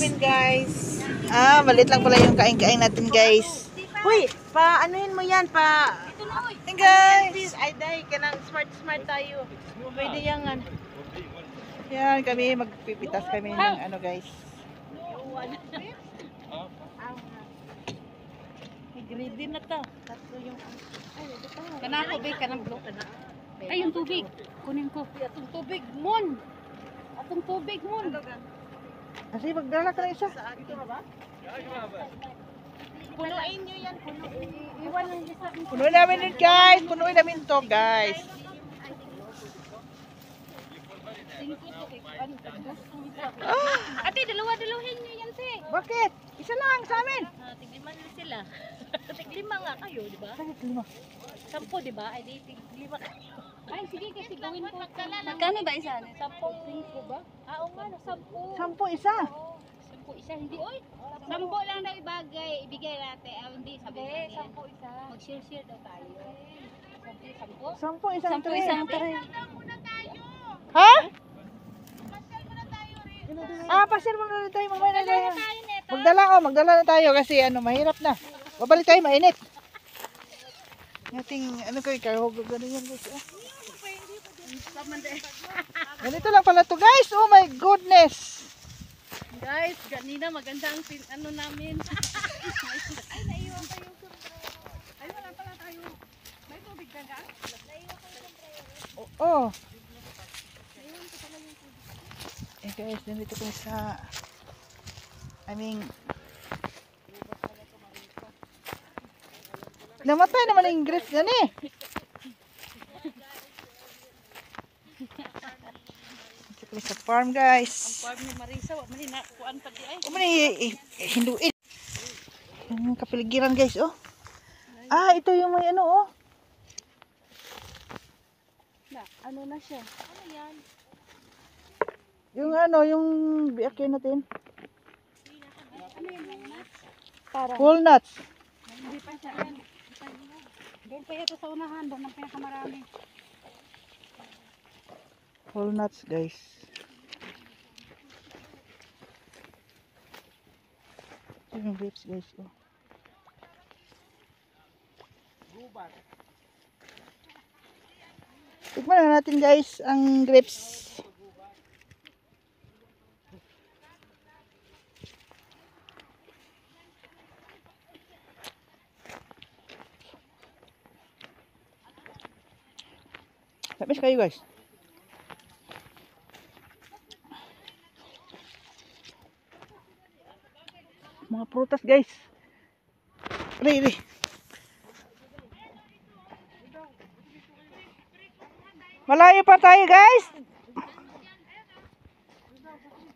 namin guys. Malit lang pala yung kain-kain natin guys. Uy, anuhin mo yan, Hey guys. Ay, dahil ka nang smart tayo. Pwede yan. Yan kami, magpipitas kami ng ano guys. Ready na to. Tatlo yung... Kanako, be, kanang block na. Ay, yung tubig. Kunin ko. Atong tubig, mon. Atong tubig, mon. Kasi magdala ka na isa. Dito ba? Punuin nyo yan. Iwan lang isa. Punuin namin yun guys. Punuin namin to guys. Ate, dalawa-dalawahin nyo yan, te. Bakit? Isa lang sa amin. Tigliman na sila. Tiglima nga kayo, di ba? Bakit lima? 10, di ba? Ay, di, tiglima kayo. Ay, sige, kasi gawin ko. Magkano ba isa? 10, 5 ba? Oo nga, 10. 10 isa. 10 isa, hindi, oy. 10 lang daw ibigay natin. Hindi, sabi niya. 10 isa. Mag-share daw tayo. 10 isang tray. tray. Ha? Pasir mo na tayo. Mamaya na tayo. Magdala na tayo kasi mahirap na. Babalik tayo, mainit. Nating, kayo, kahog, gano'n yan guys. Ganito lang pala to guys. Oh my goodness. Guys, ganina maganda ang namin. Ay, naiwan pa yung ay, wala pala tayo. May tubig na ga? Oh. Guys, nandito ko sa namatay naman ang grapes yan eh. Nandito ko sa farm guys. Farm ni Marisa, wag man kuan pa di ay. Hinduin. Yung kapiligiran guys, oh. Ito yung may oh. Ano na siya? Ano yan? Yung yung biakin natin. Ano yan? Walnuts. Hindi pa siya yan. Doon pa ito sa unahan, doon ang pinakamarami. Walnuts guys. Ito yung grapes guys, oh. Tikman na natin guys ang grapes. Tamis kayo guys. Mga prutas guys. Ri. Malayo pa tayo guys.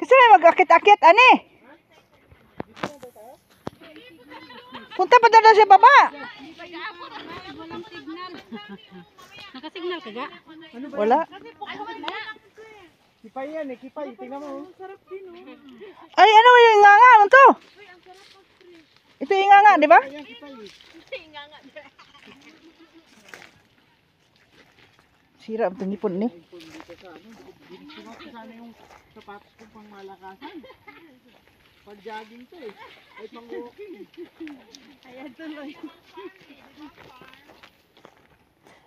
Kasi may mag-akit-akit ani. Punta pa daw sa baba. Walang signal. Nakasignal ka ga? Wala. Kipay yan kipay. Tingnan mo. Sarap din Ay, ano yung inganga? Ano to? Ito yung inganga, di ba? Sira ang nipon ni. Sana yung sapatos ko pang malakasan. Pag jogging to ay pang walking. Ayan tuloy.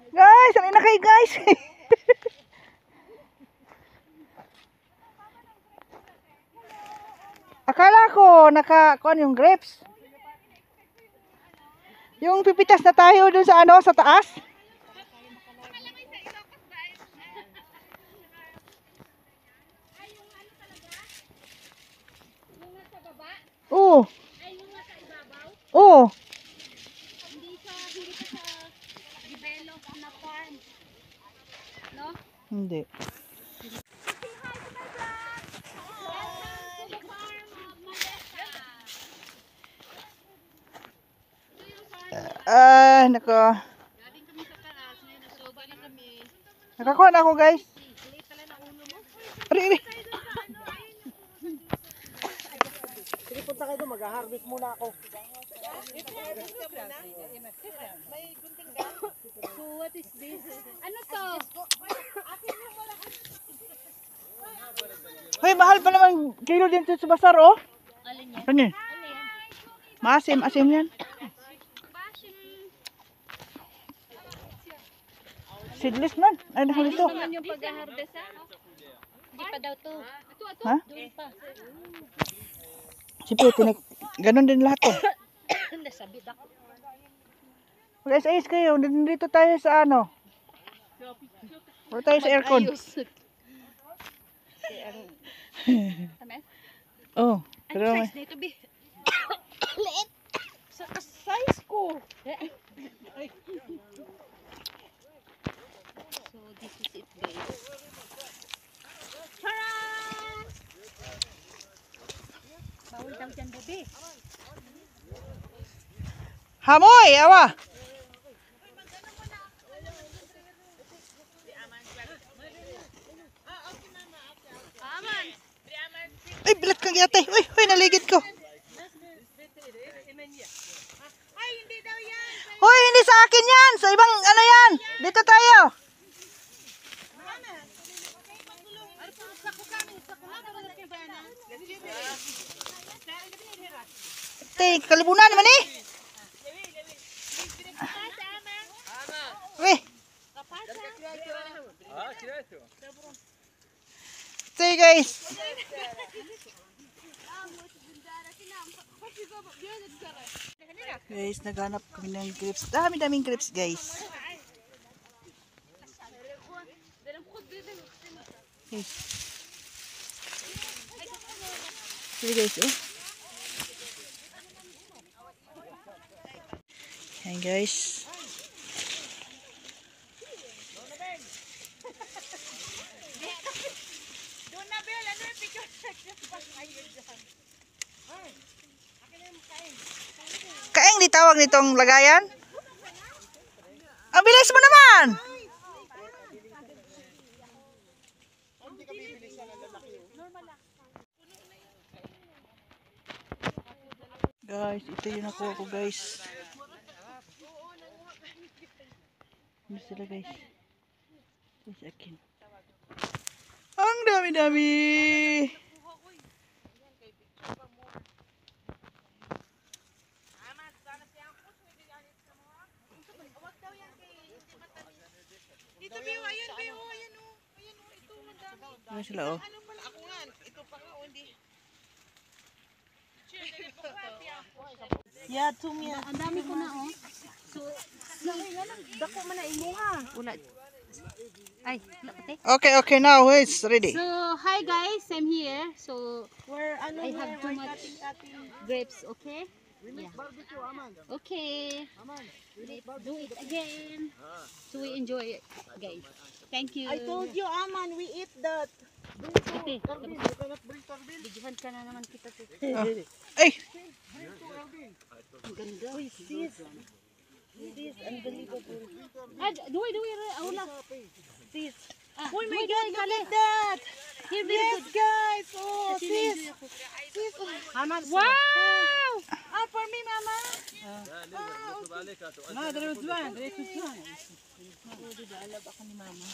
Guys, alin na kayo guys. Akala ko nakakuan yung grapes. Yung pipitas na tayo dun sa sa taas. Oo. Oo. Hindi ka sa develop na farm. No? Hindi. Nako. Galing kami sa taas, ngayon nasoba na kami. Nakakuha na ako guys. Ari. Sige, punta kayo doon. Mag-harvest muna ako. So what is this? Ano to? Hoy, mahal pa naman kilo dito sa basar, oh. Ano yan? Maasim, asim yan. Seedless man. Ay, nahuli to. Naman yung pag-harvest ha? Hindi pa daw to. Ha? Doon pa. Siyempre, ganun din lahat to. Nasabit ako. Mag-ayos kayo. Dito tayo sa ano. Wala tayo sa aircon. Oh. Pero Ano may... size nito, Bi? Liit. Sa size ko. So, this is it, guys. Charan! Bawal daw dyan, baby. Hamoy! Awa! Ay, bilat kang yate. Uy, naligid ko. Hoy, hindi sa akin yan. Sa ibang ano yan. Dito tayo. Kalibunan naman eh. Okay. Say guys. Guys, naghanap kami ng grapes. Dami-daming grapes, guys. Guys. Say guys, oh. Ayan, guys. Kaeng ditawag nitong lagayan? Ang bilis mo naman! Guys, ito yung nakuha ko, guys. Ano sila, guys? Ito sa akin. Ang dami-dami! Dito, Biyo, ayun, Biyo, ayan o. Ayan o, ito, madami. Ano sila, oh? Ano pala, ako nga, ito pa nga, hindi. Yeah, tumi. Ang dami ko na, oh. So, dako man na imuha. Wala. Ay, wala pati. Okay, now it's ready. So, hi guys, I'm here. So, Ano, I have too much grapes, okay? Yeah. barbecue, Aman. Okay. Aman. Let's do it again. So, we enjoy it, guys. Thank you. I told you, Aman, we eat that. Ate, Carbin, you cannot bring carbin. bigyan ka na naman kita. Ay! Ang ganda. Uy, sis. Sis, unbelievable. Ah, duwi, awla. Sis. Oh my God, look at that. Here, Yes, guys. Oh, sis. Sis. Aman, wow! ah, for me, Mama. Ma, dalawa duwan. Alab ako ni Mama.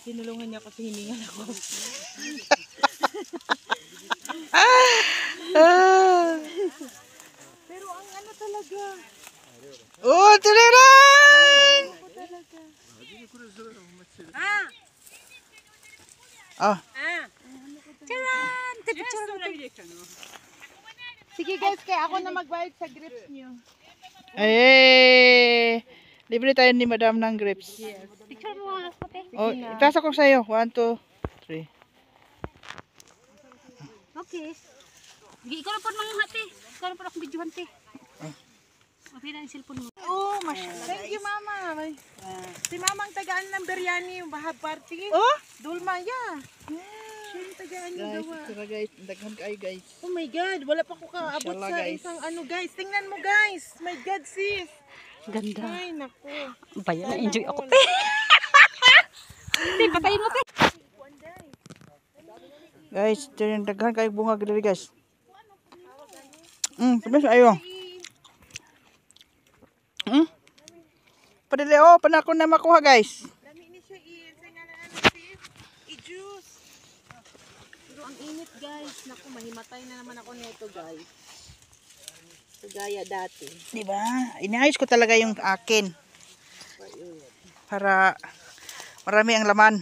Tinulungan niya ako sa hiningan ako. Pero ang ano talaga. Oh, tiliran! Ah, Charan! Sige guys, kaya ako na magbayad sa grapes niyo. eh, libre tayo ni Madam ng grapes. Picture mo nga, pati. Oh, itasa ko sa'yo. 1, 2, 3. Okay. Sige, ikaw na po mga hati. Ikaw na po akong videohan, te. Okay na yung cellphone mo. Oh, mashallah. Thank you, Mama. Si Mamang tagaan ng biryani, yung bahab party. Oh? Dulma, yeah. Siya yung tagaan yung Guys, gawa. tara guys. Daghan kayo guys. Oh my God, wala pa ko kaabot Mashallah, sa guys. isang ano, guys. Tingnan mo, guys. My God, sis. Ganda. Ay, naku. Bayan, na-enjoy ako, te. Te, patayin mo, te. Guys, dyan daghan kayo bunga diri guys. Tapos ayo. Padali oh, panako na makuha guys. Dami ni siya i-juice. Pero ang init guys. Naku, mahimatay na naman ako nito guys. Kagaya dati. Diba? Inayos ko talaga yung akin. Para marami ang laman.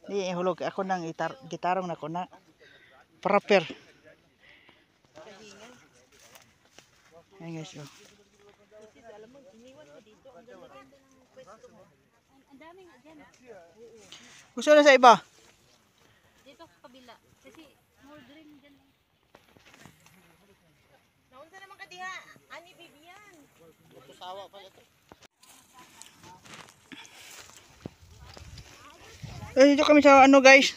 Di hulog ako ng gitarong na ko na proper. Ayan guys. Oh. Ang daming dyan. Gusto na sa iba? Dito sa kabila. Kasi more green dyan. Naunsa naman ka diha? Ani Bibian. Sawa pala ito. Dito kami sa ano guys.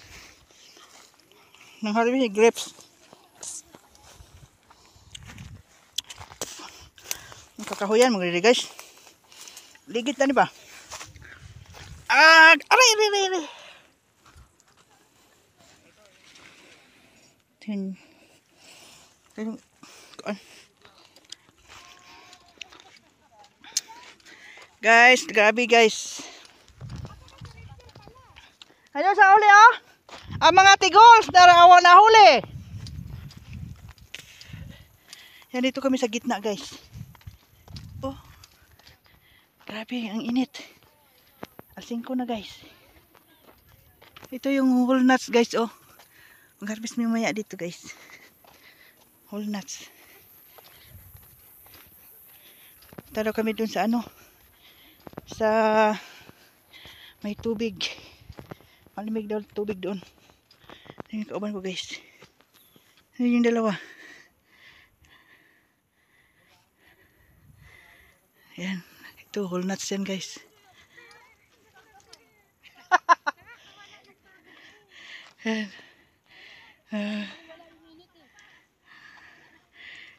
Nang harvest grapes. Ang kakahuyan magre guys. Ligit na ni ba? Aray. Guys, grabe guys. Ano sa huli oh? Ang mga tigols narawa na huli. Yan dito kami sa gitna guys. Oh. Grabe, ang init. Alas 5 na guys. Ito yung walnuts guys oh. Mag-harvest mamaya dito guys. Walnuts. Tara kami dun sa ano. Sa may tubig. Malamig daw tubig doon. Ito yung kauban ko guys. Ito yung dalawa. Ayan. Ito walnuts yan guys. Ayan.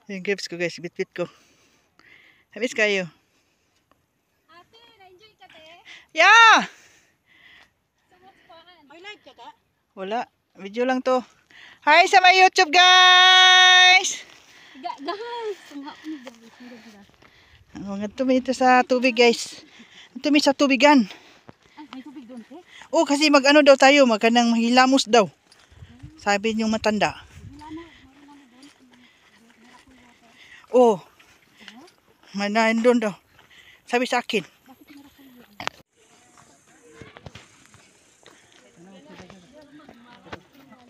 Yung grapes ko guys. Bit-bit ko. Habis kayo. Ate, na-enjoy ka te? Yeah! May live ka ka? Wala. Video lang to. Hi sa my YouTube guys! Guys! Ang hapon ni Gabi. Ang mga tumito sa tubig guys. Tumi sa tubigan. Ay, may tubig doon te? Oh, kasi mag-ano daw tayo. Magkanang mahilamos daw. Sabi niyong matanda. Oh. Manahin doon daw. Sabi sa akin.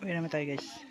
Uwi naman tayo guys.